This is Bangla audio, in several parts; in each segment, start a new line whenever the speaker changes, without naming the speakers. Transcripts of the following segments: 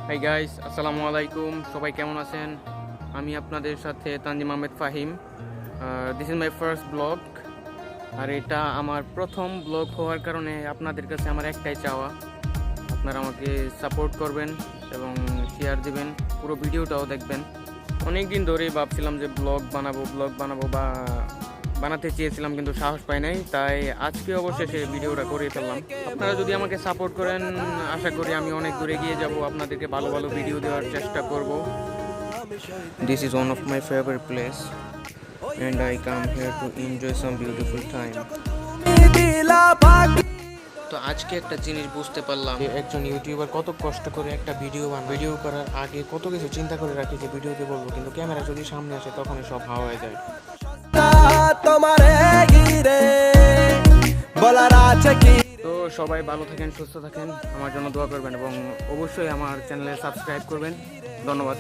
হাই গাইস, আসসালামু আলাইকুম। সবাই কেমন আছেন? আমি আপনাদের সাথে Tanzim Ahmed Fahim. This is my first blog. আর এটা আমার প্রথম ব্লগ হওয়ার কারণে আপনাদের কাছে আমার একটাই চাওয়া, আপনারা আমাকে সাপোর্ট করবেন এবং শেয়ার দিবেন, পুরো ভিডিওটাও দেখবেন। অনেক দিন ধরেই ভাবছিলাম যে ব্লগ বানাবো বা বানাতে চেয়েছিলাম, কিন্তু সাহস পাই নাই। তাই আজকে অবশেষে ভিডিওটা করে ফেললাম। আপনারা যদি আমাকে সাপোর্ট করেন, আশা করি আমি অনেক দূরে এগিয়ে যাব, আপনাদেরকে ভালো ভালো ভিডিও দেওয়ার চেষ্টা করব। This is one of my favourite place and I come here to enjoy some beautiful time. তো আজকে একটা জিনিস বুঝতে পারলাম যে একজন ইউটিউবার কত কষ্ট করে একটা ভিডিও বানায়। ভিডিও করার আগে কত কিছু চিন্তা করে রাখি যে ভিডিওতে বলবো, কিন্তু ক্যামেরা যদি সামনে আসে তখনই সব হাওয়া হয়ে যায়। তো সবাই ভালো থাকেন, সুস্থ থাকেন, আমার জন্য দোয়া করবেন এবং অবশ্যই আমার চ্যানেলে সাবস্ক্রাইব করবেন। ধন্যবাদ।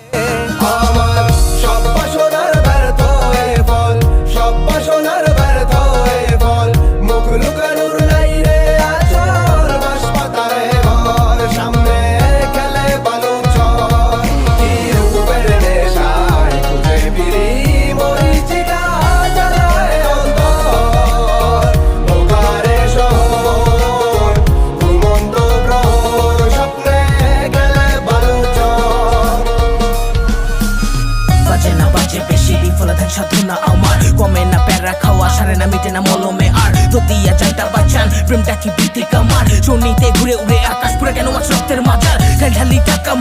সাধনা আমার কমে না, প্যারা খাওয়া সারে না, মিটে না মলমে আর দিয়া যাইতা বাঁচান প্রেমটা কি ভীতি কামার চনিতে ঘুরে উড়ে আকাশ পুরে কেন রক্তের মাজার ঢালি টাকা